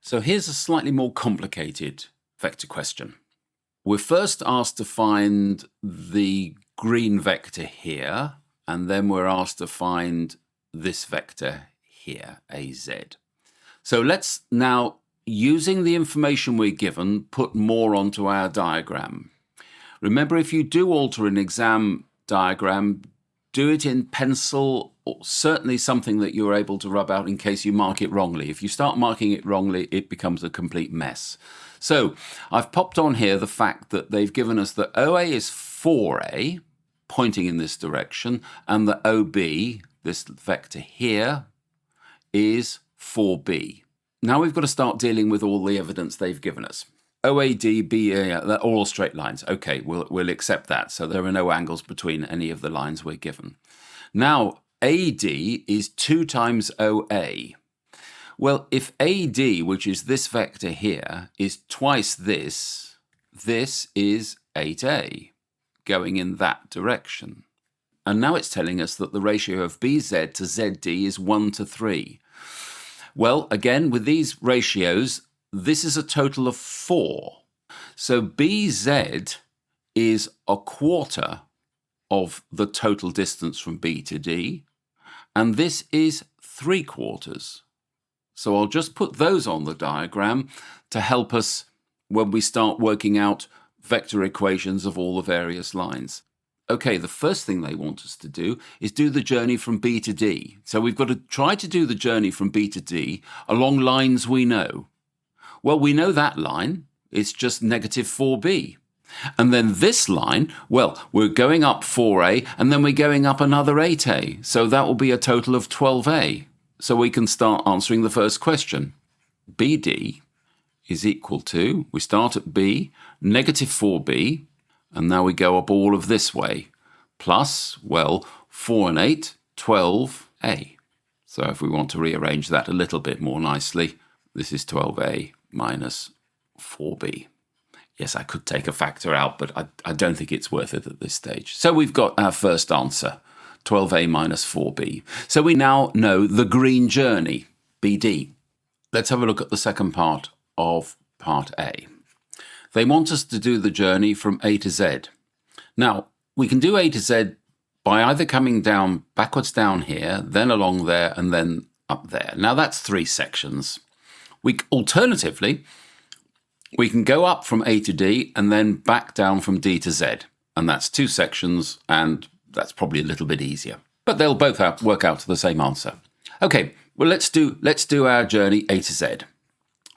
So here's a slightly more complicated vector question. We're first asked to find the green vector here, and then we're asked to find this vector here, AZ. So let's now, using the information we're given, put more onto our diagram. Remember, if you do alter an exam diagram, do it in pencil, or certainly something that you're able to rub out in case you mark it wrongly. If you start marking it wrongly, it becomes a complete mess. So I've popped on here the fact that they've given us that OA is 4A, pointing in this direction, and the OB, this vector here, is 4B. Now we've got to start dealing with all the evidence they've given us. OAD, BA, they're all straight lines. Okay, we'll accept that. So there are no angles between any of the lines we're given. Now, AD is 2 times OA. Well, if AD, which is this vector here, is twice this, this is 8A, going in that direction. And now it's telling us that the ratio of BZ to ZD is 1 to 3. Well, again, with these ratios, this is a total of 4. So BZ is a quarter of the total distance from B to D, and this is 3/4. So I'll just put those on the diagram to help us when we start working out vector equations of all the various lines. Okay, the first thing they want us to do is do the journey from B to D. So we've got to try to do the journey from B to D along lines we know. Well, we know that line, it's just negative 4B. And then this line, well, we're going up 4A and then we're going up another 8A. So that will be a total of 12A. So we can start answering the first question. BD is equal to, we start at B, negative 4B, and now we go up all of this way, plus, well, 4 and 8, 12A. So if we want to rearrange that a little bit more nicely, this is 12A minus 4B. Yes, I could take a factor out, but I don't think it's worth it at this stage. So we've got our first answer, 12A minus 4B. So we now know the green journey, BD. Let's have a look at the second part of part A. They want us to do the journey from A to Z. Now, we can do A to Z by either coming down, backwards down here, then along there, and then up there. Now, that's 3 sections. Alternatively, we can go up from A to D and then back down from D to Z. And that's 2 sections, and that's probably a little bit easier. But they'll both work out to the same answer. Okay, well, let's do our journey A to Z.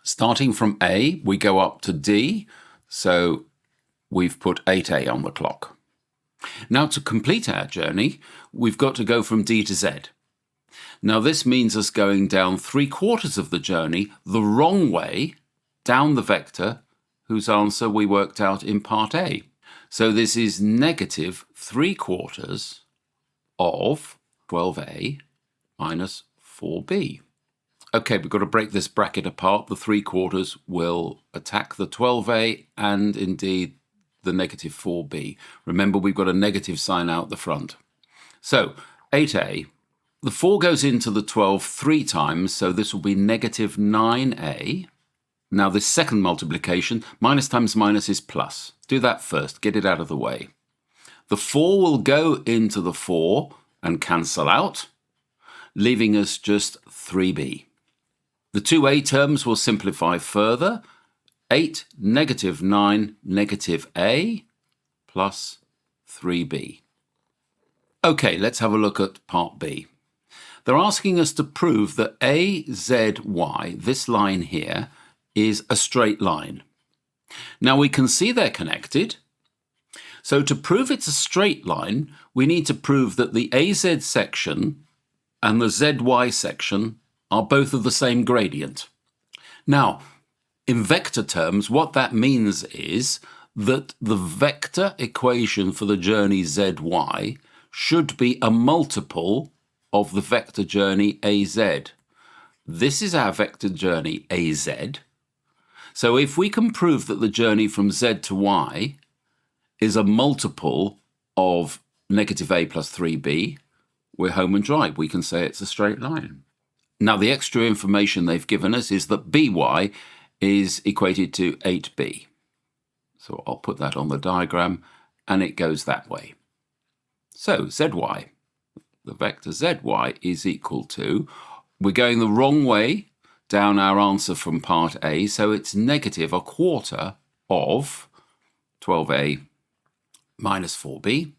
Starting from A, we go up to D, so we've put 8A on the clock. Now, to complete our journey, we've got to go from D to Z. Now, this means us going down 3/4 of the journey the wrong way, down the vector whose answer we worked out in part A. So this is negative 3/4 of 12A minus 4B. Okay, we've got to break this bracket apart. The 3/4 will attack the 12A and indeed the negative 4B. Remember, we've got a negative sign out the front. So 8A, the 4 goes into the 12 3 times, so this will be negative 9A. Now this second multiplication, minus times minus is plus. Do that first, get it out of the way. The 4 will go into the 4 and cancel out, leaving us just 3B. The 2A terms will simplify further. 8, negative 9, negative A, plus 3B. Okay, let's have a look at part B. They're asking us to prove that AZY, this line here, is a straight line. Now we can see they're connected. So to prove it's a straight line, we need to prove that the AZ section and the ZY section are both of the same gradient. Now, in vector terms, what that means is that the vector equation for the journey ZY should be a multiple of the vector journey AZ. This is our vector journey AZ. So if we can prove that the journey from Z to Y is a multiple of negative A plus 3B, we're home and dry. We can say it's a straight line. Now, the extra information they've given us is that by is equated to 8b. So I'll put that on the diagram, and it goes that way. So zy, the vector zy is equal to, we're going the wrong way down our answer from part A, so it's negative a quarter of 12a minus 4b.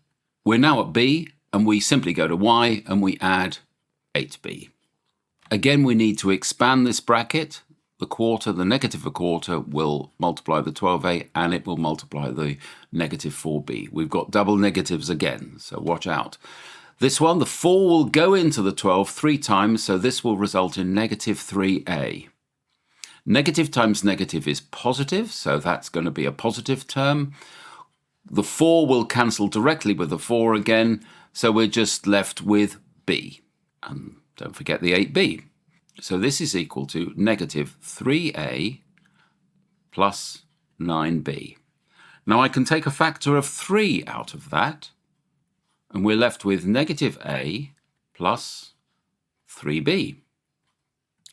We're now at b, and we simply go to y, and we add 8b. Again, we need to expand this bracket. The quarter, the negative a quarter, will multiply the 12a, and it will multiply the negative 4b. We've got double negatives again, so watch out. This one, the 4 will go into the 12 3 times, so this will result in negative 3a. Negative times negative is positive, so that's going to be a positive term. The 4 will cancel directly with the 4 again, so we're just left with b. And don't forget the 8b. So this is equal to negative 3a plus 9b. Now I can take a factor of 3 out of that, and we're left with negative a plus 3b.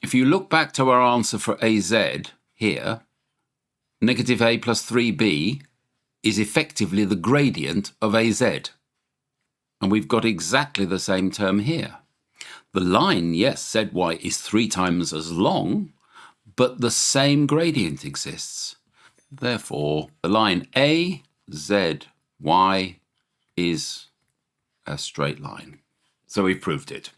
If you look back to our answer for az here, negative a plus 3b is effectively the gradient of az. And we've got exactly the same term here. The line, yes, zy is 3 times as long, but the same gradient exists. Therefore, the line AZY is a straight line. So we've proved it.